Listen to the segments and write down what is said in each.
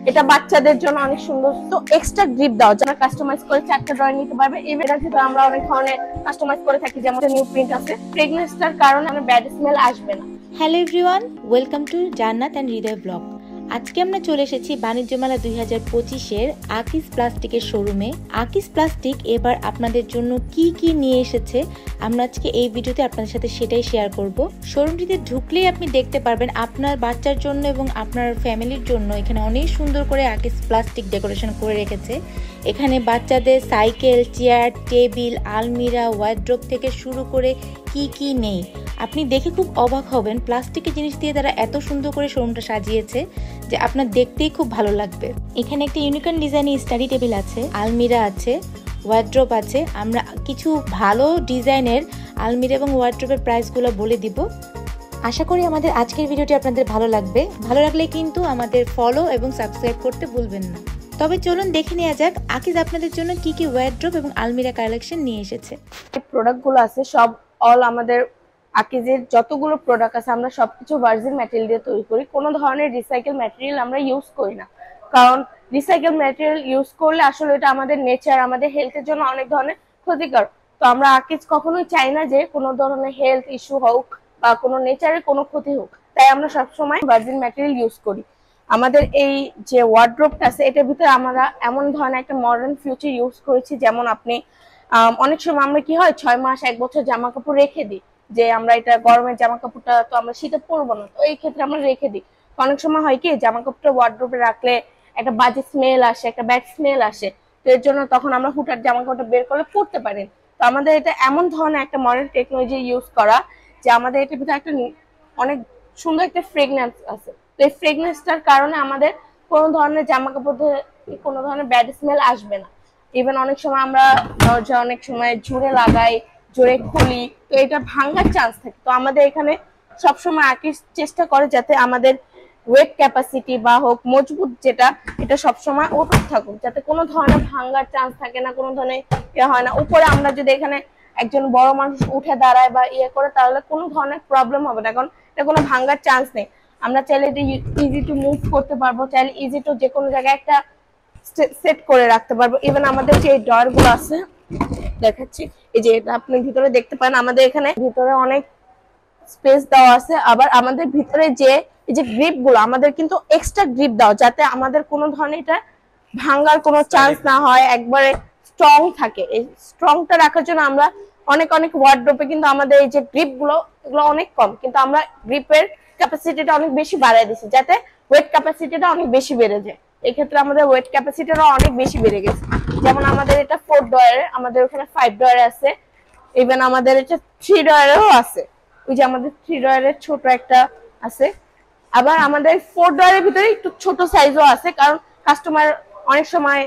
এটা বাচ্চাদের জন্য অনেক সুন্দর। তো এক্সট্রা গ্রিপ দাও, যারা কাস্টমাইজ করে 4টা ড্রয়ার নিতে পারবে। এটার ভিতরে আমরা অনেক ধরনের কাস্টমাইজ করে থাকি, যেমন নিউ প্রিন্ট আছে। ফ্রেগনেন্সটার কারণে আমার ব্যাড স্মেল আসবে না। হ্যালো এভরিওয়ান, ওয়েলকাম টু জান্নাত অ্যান্ড হৃদয় ব্লগ। আজকে আমরা চলে এসেছি বাণিজ্য মেলা 2025-এর আকিস প্লাস্টিকের শোরুমে। আকিস প্লাস্টিক এবার আপনাদের জন্য কি কি নিয়ে এসেছে আমরা আজকে এই ভিডিওতে আপনাদের সাথে সেটাই শেয়ার করব। শোরুমটিতে ঢুকলেই আপনি দেখতে পারবেন আপনার বাচ্চার জন্য এবং আপনার ফ্যামিলির জন্য এখানে অনেক সুন্দর করে আকিস প্লাস্টিক ডেকোরেশন করে রেখেছে। এখানে বাচ্চাদের সাইকেল, চেয়ার, টেবিল, আলমিরা, ওয়ার্ড্রোব থেকে শুরু করে কি কি নেই আপনি দেখে খুব অবাক হবেন। প্লাস্টিকের জিনিস দিয়ে তারা এত সুন্দর করে শোরুমটা সাজিয়েছে যে আপনার দেখতেই খুব ভালো লাগবে। এখানে একটা ইউনিকন ডিজাইনের স্টাডি টেবিল আছে, আলমিরা আছে, ওয়ার্ড্রোব আছে। আমরা কিছু ভালো ডিজাইনের আলমিরা এবং ওয়ার্ড্রোবের প্রাইসগুলো বলে দিব। আশা করি আমাদের আজকের ভিডিওটি আপনাদের ভালো লাগবে। ভালো লাগলে কিন্তু আমাদের ফলো এবং সাবস্ক্রাইব করতে ভুলবেন না। তবে চলুন দেখে নেওয়া যাক আকিজ আপনাদের জন্য কি কি ওয়ার্ড্রোব এবং আলমিরা কালেকশন নিয়ে এসেছে। প্রোডাক্টগুলো আছে সব আমাদের আকিজের যতগুলো প্রোডাক্ট আছে আমরা সবকিছু ভার্জিন ম্যাটেরিয়াল দিয়ে তৈরি করি। কোনো ধরনের রিসাইকেল ম্যাটেরিয়াল আমরা ইউজ করি না, কারণ রিসাইকেল ম্যাটেরিয়াল ইউজ করলে আসলে এটা আমাদের নেচার, আমাদের হেলথের জন্য অনেক ধরনের ক্ষতিকর। তো আমরা আকিজ কখনোই চাই না যে কোনো ধরনের হেলথ ইস্যু হোক বা কোনো নেচারের কোনো ক্ষতি হোক, তাই আমরা সবসময় ভার্জিন ম্যাটেরিয়াল ইউজ করি। আমাদের এই যে ওয়ার্ড্রোবটা আছে এটার ভিতরে আমরা এমন ধরনের একটা মডার্ন ফিউচার ইউজ করেছি, যেমন আপনি অনেক সময় আমরা কি হয় 6 মাস 1 বছর জামা কাপড় রেখে দিই, যে আমরা এটা গরমের জামা কাপড়টা তো আমরা শীতে পরবো না, তো এই ক্ষেত্রে আমরা রেখে দিই। অনেক সময় হয় কি জামা কাপড়টা ওয়ার্ড্রোবে রাখলে একটা বাজে স্মেল আসে, একটা ব্যাড স্মেল আসে, তো এর জন্য তখন আমরা হুটার জামা কাপড়টা বের করে পরতে পারি। তো আমাদের এটা এমন ধরনের একটা মডার্ন টেকনোলজি ইউজ করা যে আমাদের এটার ভিতরে একটা অনেক সুন্দর একটা ফ্রেগনেন্স আছে। তো এই ফ্রেগনেন্সটার কারণে আমাদের কোনো ধরনের জামা কাপড় কোনো ধরনের ব্যাড স্মেল আসবে না। ইভেন অনেক সময় আমরা দরজা অনেক সময় জোরে লাগাই, জোরে খুলি, তো এটা ভাঙার চান্স থাকে। তো আমাদের এখানে সবসময় আকিজ চেষ্টা করে যাতে আমাদের ওয়েট ক্যাপাসিটি বা হোক মজবুত যেটা, এটা সবসময় অটুট থাকুক, যাতে কোনো ধরনের ভাঙার চান্স থাকে না, কোনো ধরনের ইয়ে হয় না। উপরে আমরা যদি এখানে একজন বড় মানুষ উঠে দাঁড়ায় বা ইয়ে করে তাহলে কোনো ধরনের প্রবলেম হবে না, কারণ এটা কোনো ভাঙার চান্স নেই। আমরা চাইলে এটা ইজি টু মুভ করতে পারবো, চাইলে ইজি টু যে কোনো জায়গায় একটা সেট করে রাখতে পারবো। ইভেন আমাদের যে ড্রয়ার গুলো আছে দেখাচ্ছি, এই যে এটা আপনি ভিতরে দেখতে পান, আমাদের এখানে ভিতরে অনেক স্পেস দেওয়া আছে। আবার আমাদের ভিতরে যে এই যে গ্রিপ গুলো আমাদের কিন্তু এক্সট্রা গ্রিপ দাও, যাতে আমাদের কোনো ধরনের এটা ভাঙার কোনো চান্স না হয়, একবারে স্ট্রং থাকে। এই স্ট্রংটা রাখার জন্য আমরা অনেক ওয়ার্ড্রোবে কিন্তু আমাদের এই যে গ্রিপ গুলো এগুলো অনেক কম, কিন্তু আমরা গ্রিপের ক্যাপাসিটিটা অনেক বেশি বাড়ায় দিচ্ছি, যাতে ওয়েট ক্যাপাসিটিটা অনেক বেশি বেড়ে যায়। এই ক্ষেত্রে আমাদের ওয়েট ক্যাপাসিটিটা অনেক বেশি বেড়ে গেছে। যেমন আমাদের এটা 4 ড্রয়ারে, আমাদের ওখানে 5 ড্রয়ারে আছে, ইভেন আমাদের এটা 3 ড্রয়ারেও আছে। ওই যে আমাদের 3 ড্রয়ারের ছোট একটা আছে। আবার আমাদের 4 ড্রয়ারের ভিতরে একটু ছোট সাইজও আছে, কারণ কাস্টমার অনেক সময়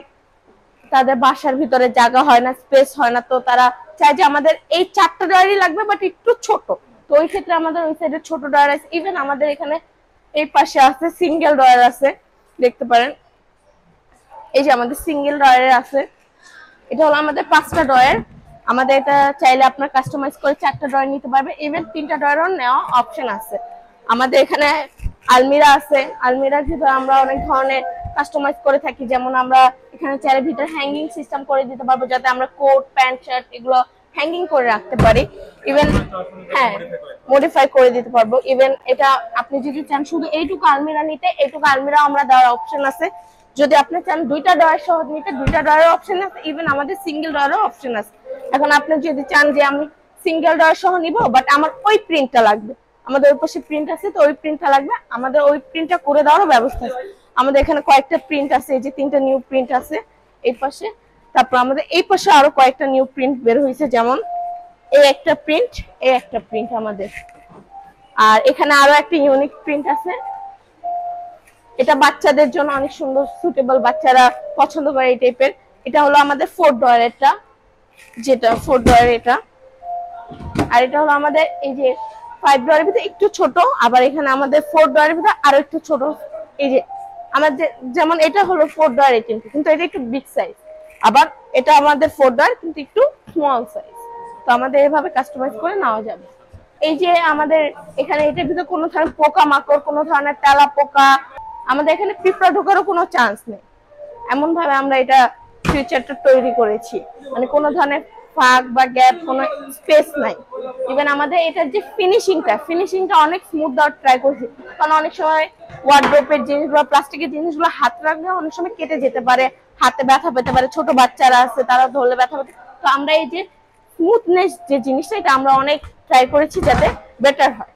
তাদের বাসার ভিতরে জায়গা হয় না, স্পেস হয় না, তো তারা চায় যে আমাদের এই 4টা ড্রয়ারই লাগবে বাট একটু ছোট। তো ওই ক্ষেত্রে আমাদের ওই সাইডে ছোট ড্রয়ার আছে। ইভেন আমাদের এখানে এই পাশে আছে সিঙ্গেল ড্রয়ার আছে, দেখতে পারেন। এই যে আমাদের সিঙ্গেল ড্রয়ার আছে, এটা হলো আমাদের 5টা ড্রয়ার। আমাদের এটা চাইলে আপনার কাস্টমাইজ করে 4টা ড্রয়ার নিতে পারবে, ইভেন 3টা ড্রয়ারও নেওয়া অপশন আছে। আমাদের এখানে আলমিরা আছে, আলমিরার ভিতরে আমরা অনেক ধরনের কাস্টমাইজ করে থাকি, যেমন আমরা এখানে চাইলে ভিতরে হ্যাঙ্গিং সিস্টেম করে দিতে পারবো, যাতে আমরা কোট প্যান্ট শার্ট এগুলো হ্যাঙ্গিং করে রাখতে পারি। ইভেন হ্যাঁ মডিফাই করে দিতে পারবো। ইভেন এটা আপনি যদি চান শুধু এইটুকু আলমিরা নিতে, এইটুকু আলমিরা আমরা দেওয়ার অপশন আছে। যদি আপনি চান 2টা ড্রয়ার সহ নিতে, 2টা ড্রয়ারের অপশন আছে। ইভেন আমাদের সিঙ্গেল ড্রয়ারের অপশন আছে। এখন আপনি যদি চান যে আমি সিঙ্গেল ড্রয়ার সহ নিব বাট আমার ওই প্রিন্টটা লাগবে, আমাদের ওই পাশে প্রিন্ট আছে, তো ওই প্রিন্টটা লাগবে, আমাদের ওই প্রিন্টটা করে দেওয়ার ব্যবস্থা আছে। আমাদের এখানে কয়েকটা প্রিন্ট আছে, এই যে 3টা নিউ প্রিন্ট আছে এই পাশে। তারপর আমাদের এই পাশে আরো কয়েকটা নিউ প্রিন্ট বের হয়েছে, যেমন এই একটা প্রিন্ট, এই একটা প্রিন্ট আমাদের। আর এখানে আরো একটা ইউনিক প্রিন্ট আছে, এটা বাচ্চাদের জন্য অনেক সুন্দর সুটেবল, বাচ্চারা পছন্দ করে এই টাইপের। এটা হলো আমাদের 4 ড্রয়ারেরটা, যেটা 4 ড্রয়ার এটা। আর এটা হলো আমাদের এই যে 5 ড্রয়ারের ভিতরে একটু ছোট, আবার এখানে আমাদের 4 ড্রয়ারের ভিতরে আরো একটু ছোট। এই যে আমাদের যেমন এটা হলো 4 ড্রয়ার, কিন্তু এটা একটু বিগ সাইজ, আবার এটা আমাদের 4 ড্রয়ার কিন্তু একটু স্মল সাইজ। তো আমাদের এভাবে কাস্টমাইজ করে নেওয়া যাবে। এই যে আমাদের এখানে এটার ভিতরে কোনো ধরনের পোকা মাকড়, কোনো ধরনের তেলা পোকা আমাদের এখানে পিঁপড়া ঢোকারও কোনো চান্স নেই, এমন ভাবে আমরা এটা ফিউচারটা তৈরি করেছি, মানে কোনো ধরনের ফাঁক বা গ্যাপ, কোনো স্পেস নাই। ইভেন আমাদের এটার যে ফিনিশিংটা অনেক স্মুথ দেওয়ার ট্রাই করছি, কারণ অনেক সময় ওয়ার্ডরোবের জিনিসগুলো, প্লাস্টিকের জিনিসগুলো হাত রাখলে অনেক সময় কেটে যেতে পারে, হাতে ব্যথা পেতে পারে, ছোট বাচ্চারা আছে তারা ধরলে ব্যথা পেতে। তো আমরা এই যে স্মুথনেস যে জিনিসটা, এটা আমরা অনেক ট্রাই করেছি যাতে বেটার হয়।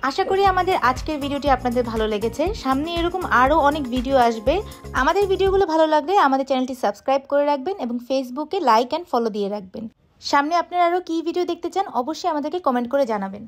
আশা করি আমাদের আজকের ভিডিওটি আপনাদের ভালো লেগেছে। সামনে এরকম আরও অনেক ভিডিও আসবে। আমাদের ভিডিওগুলো ভালো লাগলে আমাদের চ্যানেলটি সাবস্ক্রাইব করে রাখবেন এবং ফেসবুকে লাইক অ্যান্ড ফলো দিয়ে রাখবেন। সামনে আপনারা আরও কী ভিডিও দেখতে চান অবশ্যই আমাদেরকে কমেন্ট করে জানাবেন।